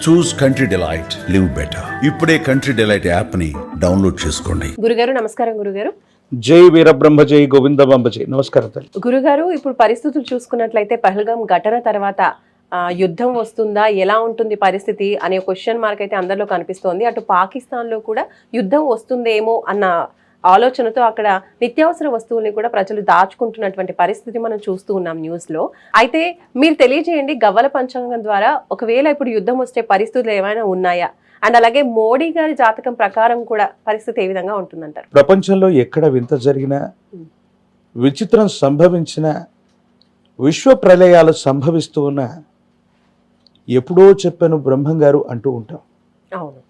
చూస్ country delight, live better. ఇప్పుడే country delight app ని download చేసుకోండి. గురుగారు నమస్కారం. గురుగారు జై వీరబ్రహ్మ జై గోవిందబాంబ జై. నమస్కారం తల్లి. గురుగారు, ఇప్పుడు పరిస్థితులు చూసుకున్నట్లయితే పహల్గాం ఘటన తర్వాత యుద్ధం వస్తుందా, ఎలా ఉంటుంది పరిస్థితి అనే క్వశ్చన్ మార్క్ అయితే అందరిలో కనిపిస్తోంది. అటు పాకిస్తాన్లో కూడా యుద్ధం వస్తుందేమో అన్న ఆలోచనతో అక్కడ నిత్యావసర వస్తువుల్ని కూడా ప్రజలు దాచుకుంటున్నటువంటి పరిస్థితి మనం చూస్తూ ఉన్నాం న్యూస్లో. అయితే మీరు తెలియజేయండి, గవ్వల పంచాంగం ద్వారా ఒకవేళ ఇప్పుడు యుద్ధం వచ్చే పరిస్థితులు ఏమైనా ఉన్నాయా, అండ్ అలాగే మోడీ గారి జాతకం ప్రకారం కూడా పరిస్థితి ఏ విధంగా ఉంటుందంటారు? ప్రపంచంలో ఎక్కడ వింత జరిగినా, విచిత్రం సంభవించిన, విశ్వ ప్రళయాలు సంభవిస్తూ ఉన్న ఎప్పుడో చెప్పాను బ్రహ్మం గారు అంటూ ఉంటాం. అవును,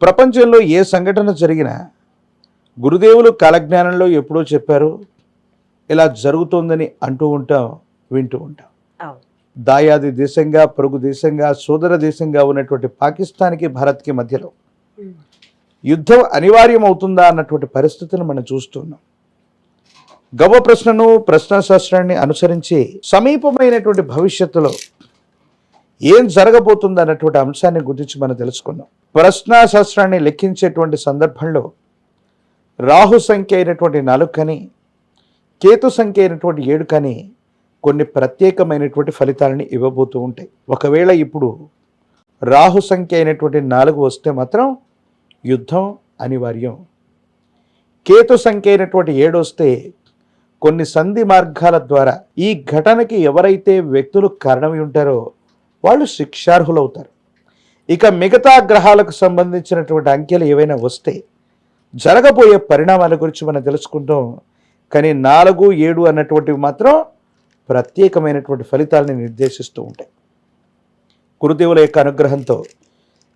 ప్రపంచంలో ఏ సంఘటన జరిగినా గురుదేవులు కాలజ్ఞానంలో ఎప్పుడో చెప్పారు, ఇలా జరుగుతోందని అంటూ ఉంటాం, వింటూ ఉంటాం. దాయాది దేశంగా, పొరుగు దేశంగా, సోదర దేశంగా ఉన్నటువంటి పాకిస్తాన్కి భారత్కి మధ్యలో యుద్ధం అనివార్యం అవుతుందా అన్నటువంటి పరిస్థితిని మనం చూస్తున్నాం. గవ్వ ప్రశ్నను, ప్రశ్నాశాస్త్రాన్ని అనుసరించి సమీపమైనటువంటి భవిష్యత్తులో ఏం జరగబోతుంది అన్నటువంటి అంశాన్ని గురించి మనం తెలుసుకున్నాం. ప్రశ్నాశాస్త్రాన్ని లెక్కించేటువంటి సందర్భంలో రాహు సంఖ్య అయినటువంటి 4 కని, కేతు సంఖ్య అయినటువంటి 7 కని కొన్ని ప్రత్యేకమైనటువంటి ఫలితాలని ఇవ్వబోతూ ఉంటాయి. ఒకవేళ ఇప్పుడు రాహు సంఖ్య అయినటువంటి 4 వస్తే మాత్రం యుద్ధం అనివార్యం. కేతు సంఖ్య అయినటువంటి 7 వస్తే కొన్ని సంధి మార్గాల ద్వారా ఈ ఘటనకి ఎవరైతే వ్యక్తులు కారణమై ఉంటారో వాళ్ళు శిక్షార్హులవుతారు. ఇక మిగతా గ్రహాలకు సంబంధించినటువంటి అంకెలు ఏవైనా వస్తే జరగబోయే పరిణామాల గురించి మనం తెలుసుకుంటాం. కానీ 4, 7 అన్నటువంటివి మాత్రం ప్రత్యేకమైనటువంటి ఫలితాలని నిర్దేశిస్తూ ఉంటాయి. గురుదేవుల యొక్క అనుగ్రహంతో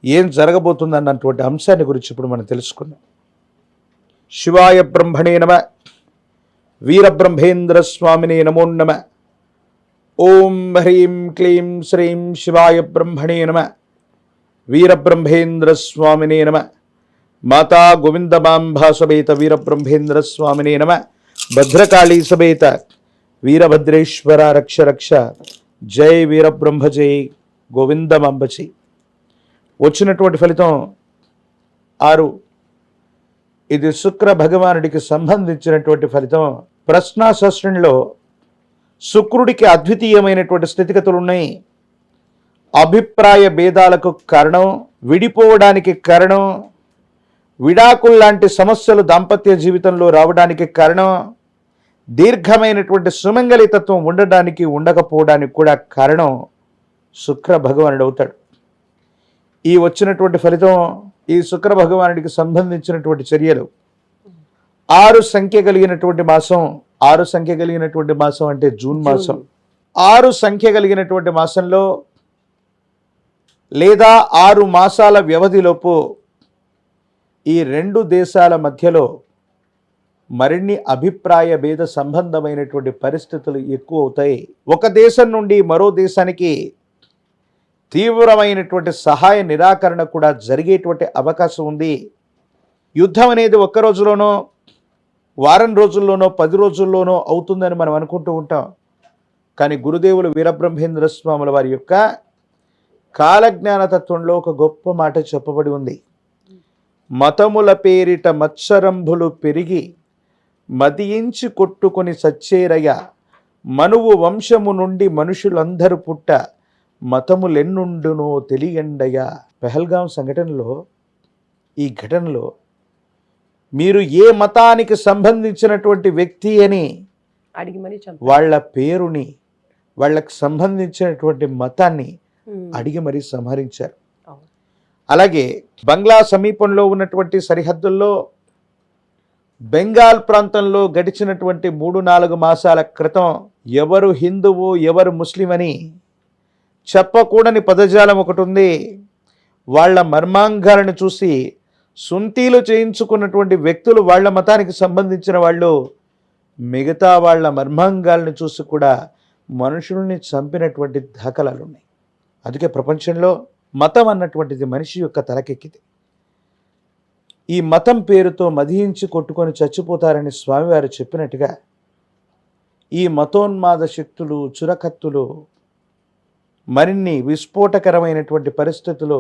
ఏం జరగబోతుంది అన్నటువంటి అంశాన్ని గురించి ఇప్పుడు మనం తెలుసుకుందాం. శివాయ బ్రహ్మణే నమ, వీరబ్రహ్మేంద్ర స్వామినే నమో నమ. ఓం హ్రీం క్లీం శ్రీం శివాయ బ్రహ్మణే నమ, వీరబ్రహ్మేంద్ర స్వామినే నమ. మాతా గోవిందమాంబా సమేత వీరబ్రహ్మేంద్ర స్వామినే నమ. భద్రకాళీ సమేత వీరభద్రేశ్వర రక్ష రక్ష. జై వీరబ్రహ్మ జై గోవిందమాంబచి. వచ్చినటువంటి ఫలితం 6. ఇది శుక్ర భగవానుడికి సంబంధించినటువంటి ఫలితం. ప్రశ్నాశాస్త్రంలో శుక్రుడికి అద్వితీయమైనటువంటి స్థితిగతులు ఉన్నాయి. అభిప్రాయ భేదాలకు కారణం, విడిపోవడానికి కారణం, విడాకుల్లాంటి సమస్యలు దాంపత్య జీవితంలో రావడానికి కారణం, దీర్ఘమైనటువంటి సుమంగళితత్వం ఉండడానికి ఉండకపోవడానికి కూడా కారణం శుక్ర భగవానుడు అవుతాడు. ఈ వచ్చినటువంటి ఫలితం, ఈ శుక్ర భగవానుడికి సంబంధించినటువంటి చర్యలు. 6 సంఖ్య కలిగినటువంటి మాసం, 6 సంఖ్య కలిగినటువంటి మాసం అంటే జూన్ మాసం. 6 సంఖ్య కలిగినటువంటి మాసంలో లేదా 6 మాసాల వ్యవధిలోపు ఈ 2 దేశాల మధ్యలో మరిన్ని అభిప్రాయ భేద సంబంధమైనటువంటి పరిస్థితులు ఎక్కువ అవుతాయి. ఒక దేశం నుండి మరో దేశానికి తీవ్రమైనటువంటి సహాయ నిరాకరణ కూడా జరిగేటువంటి అవకాశం ఉంది. యుద్ధం అనేది ఒక్క రోజులోనో, వారం రోజుల్లోనో, 10 రోజుల్లోనో అవుతుందని మనం అనుకుంటూ ఉంటాం. కానీ గురుదేవులు వీరబ్రహ్మేంద్ర స్వాముల వారి యొక్క కాలజ్ఞాన తత్వంలో ఒక గొప్ప మాట చెప్పబడి ఉంది. మతముల పేరిట మత్సరంభులు పెరిగి మదియించి కొట్టుకొని సచ్చేరయ, మనువు వంశము నుండి మనుషులందరూ పుట్ట, మతములెన్నుండునో తెలియండయ. పెహల్గాం సంఘటనలో, ఈ ఘటనలో మీరు ఏ మతానికి సంబంధించినటువంటి వ్యక్తి అని అడిగి మరి వాళ్ళ పేరుని, వాళ్ళకు సంబంధించినటువంటి మతాన్ని అడిగి మరీ సంహరించారు. అలాగే బంగ్లా సమీపంలో ఉన్నటువంటి సరిహద్దుల్లో బెంగాల్ ప్రాంతంలో గడిచినటువంటి 3-4 మాసాల క్రితం ఎవరు హిందువు, ఎవరు ముస్లిం అని చెప్పకూడని పదజాలం ఒకటి ఉంది. వాళ్ళ మర్మాంగాలను చూసి సుంతీలు చేయించుకున్నటువంటి వ్యక్తులు, వాళ్ళ మతానికి సంబంధించిన వాళ్ళు, మిగతా వాళ్ళ మర్మాంగాలను చూసి కూడా మనుషుల్ని చంపినటువంటి దాఖలాలు ఉన్నాయి. అందుకే ప్రపంచంలో మతం అన్నటువంటిది మనిషి యొక్క తలకెక్కింది. ఈ మతం పేరుతో మదించి కొట్టుకొని చచ్చిపోతారని స్వామివారు చెప్పినట్టుగా ఈ మతోన్మాద శక్తులు, చురకత్తులు మరిన్ని విస్ఫోటకరమైనటువంటి పరిస్థితులు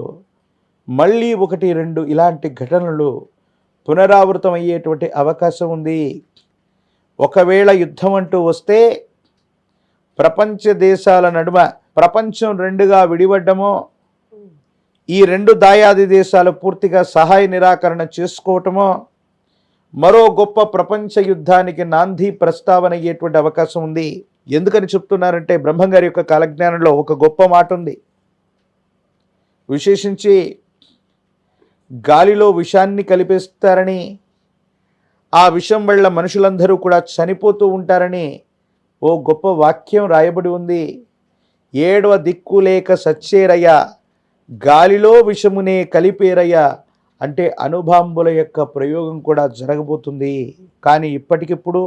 మళ్ళీ 1-2 ఇలాంటి ఘటనలు పునరావృతం అయ్యేటువంటి అవకాశం ఉంది. ఒకవేళ యుద్ధం అంటూ వస్తే ప్రపంచ దేశాల నడుమ ప్రపంచం 2గా విడిపడ్డమో, ఈ 2 దాయాది దేశాలు పూర్తిగా సహాయ నిరాకరణ చేసుకోవటమో మరో గొప్ప ప్రపంచ యుద్ధానికి నాంది ప్రస్తావన అయ్యేటువంటి అవకాశం ఉంది. ఎందుకని చెప్తున్నారంటే బ్రహ్మంగారి యొక్క కాలజ్ఞానంలో ఒక గొప్ప మాట ఉంది. విశేషించి గాలిలో విషాన్ని కలిపేస్తారని, ఆ విషం వల్ల మనుషులందరూ కూడా చనిపోతూ ఉంటారని ఓ గొప్ప వాక్యం రాయబడి ఉంది. 7వ దిక్కు లేక సచ్చేరయ్య, గాలిలో విషమునే కలిపేరయ్య అంటే అణుబాంబుల యొక్క ప్రయోగం కూడా జరగబోతుంది. కానీ ఇప్పటికిప్పుడు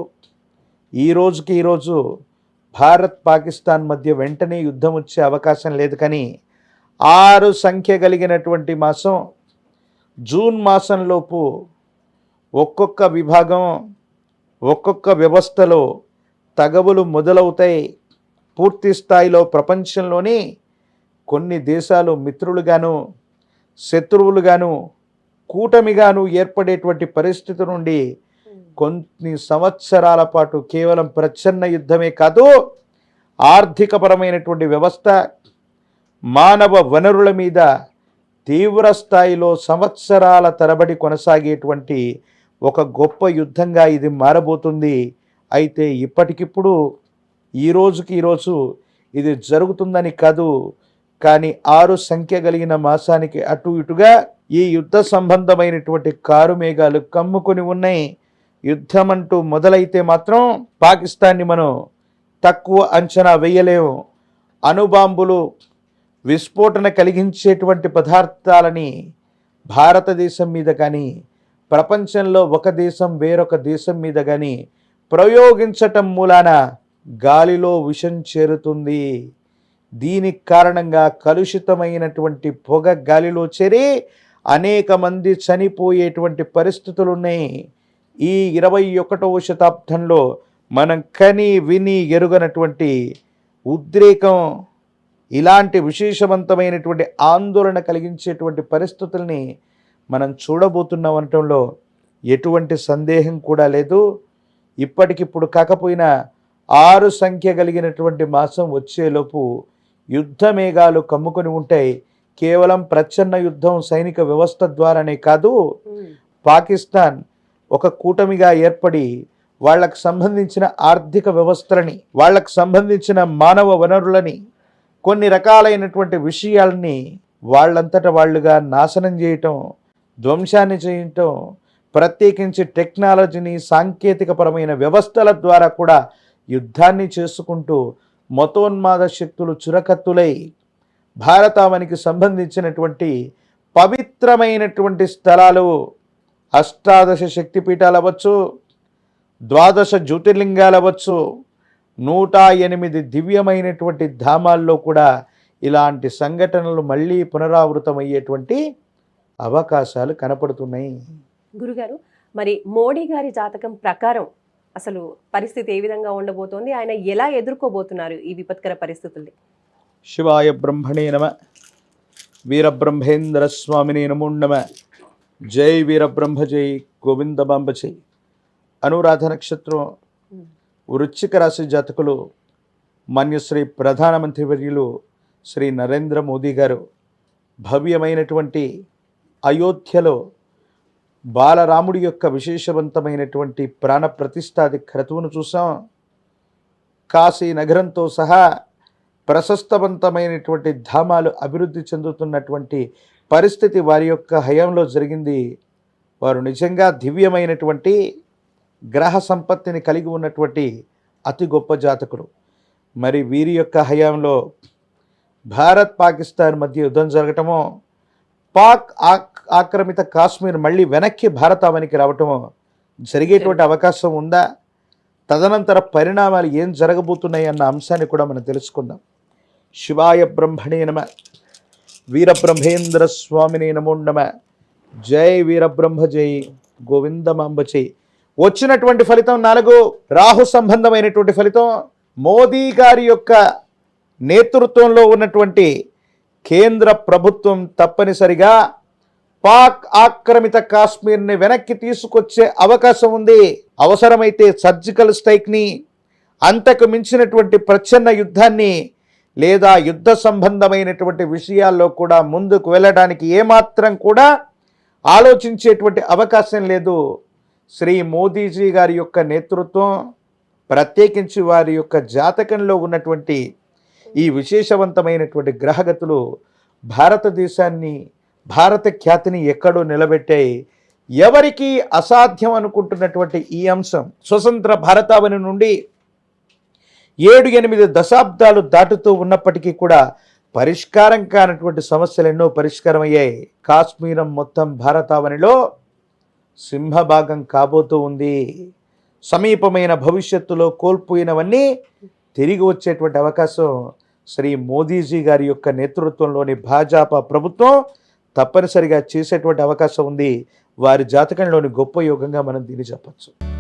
ఈ రోజు భారత్ పాకిస్తాన్ మధ్య వెంటనే యుద్ధం వచ్చే అవకాశం లేదు. కానీ 6 సంఖ్య కలిగినటువంటి మాసం జూన్ మాసంలోపు ఒక్కొక్క విభాగం ఒక్కొక్క వ్యవస్థలో తగవులు మొదలవుతాయి. పూర్తి స్థాయిలో ప్రపంచంలోని కొన్ని దేశాలు మిత్రులుగాను శత్రువులుగాను కూటమిగాను ఏర్పడేటువంటి పరిస్థితి నుండి కొన్ని సంవత్సరాల పాటు కేవలం ప్రచ్ఛన్న యుద్ధమే కాదు, ఆర్థికపరమైనటువంటి వ్యవస్థ, మానవ వనరుల మీద తీవ్ర స్థాయిలో సంవత్సరాల తరబడి కొనసాగేటువంటి ఒక గొప్ప యుద్ధంగా ఇది మారబోతుంది. అయితే ఇప్పటికిప్పుడు ఈరోజు ఇది జరుగుతుందని కాదు, కానీ 6 సంఖ్య కలిగిన మాసానికి అటు ఇటుగా ఈ యుద్ధ సంబంధమైనటువంటి కారు మేఘాలు కమ్ముకొని ఉన్నాయి. యుద్ధం అంటూ మొదలైతే మాత్రం పాకిస్తాన్ని మనం తక్కువ అంచనా వేయలేము. అణుబాంబులు విస్ఫోటన కలిగించేటువంటి పదార్థాలని భారతదేశం మీద కానీ ప్రపంచంలో ఒక దేశం వేరొక దేశం మీద కానీ ప్రయోగించటం మూలాన గాలిలో విషం చేరుతుంది. దీనికి కారణంగా కలుషితమైనటువంటి పొగ గాలిలో చేరి అనేక మంది చనిపోయేటువంటి పరిస్థితులు ఉన్నాయి. ఈ 21వ శతాబ్దంలో మనం కని విని ఎరుగనటువంటి ఉద్రేకం, ఇలాంటి విశేషవంతమైనటువంటి ఆందోళన కలిగించేటువంటి పరిస్థితుల్ని మనం చూడబోతున్నాం అనటంలో ఎటువంటి సందేహం కూడా లేదు. ఇప్పటికిప్పుడు కాకపోయినా 6 సంఖ్య కలిగినటువంటి మాసం వచ్చేలోపు యుద్ధ మేఘాలు కమ్ముకొని ఉంటాయి. కేవలం ప్రచ్ఛన్న యుద్ధం సైనిక వ్యవస్థ ద్వారానే కాదు, పాకిస్తాన్ ఒక కూటమిగా ఏర్పడి వాళ్ళకు సంబంధించిన ఆర్థిక వ్యవస్థలని, వాళ్ళకు సంబంధించిన మానవ వనరులని, కొన్ని రకాలైనటువంటి విషయాల్ని వాళ్ళంతట వాళ్ళుగా నాశనం చేయటం, ధ్వంసాన్ని చేయటం, ప్రత్యేకించి టెక్నాలజీని, సాంకేతికపరమైన వ్యవస్థల ద్వారా కూడా యుద్ధాన్ని చేసుకుంటూ మతోన్మాద శక్తులు చురకత్తులై భారతావనికి సంబంధించినటువంటి పవిత్రమైనటువంటి స్థలాలు, 18 శక్తిపీఠాలు అవ్వచ్చు, 12 జ్యోతిర్లింగాలు అవ్వచ్చు, 108 దివ్యమైనటువంటి ధామాల్లో కూడా ఇలాంటి సంఘటనలు మళ్ళీ పునరావృతమయ్యేటువంటి అవకాశాలు కనపడుతున్నాయి. గురుగారు, మరి మోడీ గారి జాతకం ప్రకారం అసలు పరిస్థితి ఏ విధంగా ఉండబోతోంది? ఆయన ఎలా ఎదుర్కోబోతున్నారు ఈ విపత్కర పరిస్థితుల్ని? శివాయ బ్రహ్మణే నమ, వీరబ్రహ్మేంద్ర స్వామినే నమో నమ. జై వీరబ్రహ్మ, జై గోవిందమాంబ జై. అనురాధ నక్షత్రం వృశ్చిక రాశి జాతకులు మాన్యశ్రీ ప్రధానమంత్రి వర్యులు శ్రీ నరేంద్ర మోదీ గారు భవ్యమైనటువంటి అయోధ్యలో బాలరాముడి యొక్క విశేషవంతమైనటువంటి ప్రాణ ప్రతిష్టాది క్రతువును చూసాం. కాశీ నగరంతో సహా ప్రశస్తవంతమైనటువంటి ధామాలు అభివృద్ధి చెందుతున్నటువంటి పరిస్థితి వారి యొక్క హయాంలో జరిగింది. వారు నిజంగా దివ్యమైనటువంటి గ్రహ సంపత్తిని కలిగి ఉన్నటువంటి అతి గొప్ప జాతకులు. మరి వీరి యొక్క హయాంలో భారత్ పాకిస్తాన్ మధ్య యుద్ధం జరగటమో, పాక్ ఆక్రమిత కాశ్మీర్ మళ్ళీ వెనక్కి భారతావనికి రావటమో జరిగేటువంటి అవకాశం ఉందా? తదనంతర పరిణామాలు ఏం జరగబోతున్నాయి అన్న అంశాన్ని కూడా మనం తెలుసుకుందాం. శివాయ బ్రహ్మణే నమ, వీరబ్రహ్మేంద్ర స్వామినే నమో నమ. జై వీరబ్రహ్మ, జై గోవిందమాంబ జై. వచ్చినటువంటి ఫలితం 4. రాహు సంబంధమైనటువంటి ఫలితం. మోదీ గారి యొక్క నేతృత్వంలో ఉన్నటువంటి కేంద్ర ప్రభుత్వం తప్పనిసరిగా పాక్ ఆక్రమిత కాశ్మీర్ని వెనక్కి తీసుకొచ్చే అవకాశం ఉంది. అవసరమైతే సర్జికల్ స్ట్రైక్ని, అంతకు మించినటువంటి ప్రచ్ఛన్న యుద్ధాన్ని, లేదా యుద్ధ సంబంధమైనటువంటి విషయాల్లో కూడా ముందుకు వెళ్ళడానికి ఏమాత్రం కూడా ఆలోచించేటువంటి అవకాశం లేదు. శ్రీ మోదీజీ గారి యొక్క నేతృత్వం, ప్రత్యేకించి వారి యొక్క జాతకంలో ఉన్నటువంటి ఈ విశేషవంతమైనటువంటి గ్రహగతులు భారతదేశాన్ని, భారత ఖ్యాతిని ఎక్కడో నిలబెట్టాయి. ఎవరికి అసాధ్యం అనుకుంటున్నటువంటి ఈ అంశం స్వతంత్ర భారతావని నుండి 7-8 దశాబ్దాలు దాటుతూ ఉన్నప్పటికీ కూడా పరిష్కారం కానటువంటి సమస్యలు ఎన్నో పరిష్కారమయ్యాయి. కాశ్మీరం మొత్తం భారతావనిలో సింహభాగం కాబోతూ ఉంది. సమీపమైన భవిష్యత్తులో కోల్పోయినవన్నీ తిరిగి వచ్చేటువంటి అవకాశం శ్రీ మోదీజీ గారి యొక్క నేతృత్వంలోని భాజపా ప్రభుత్వం తప్పనిసరిగా చేసేటువంటి అవకాశం ఉంది. వారి జాతకంలోని గొప్ప యోగంగా మనం దీన్ని చెప్పచ్చు.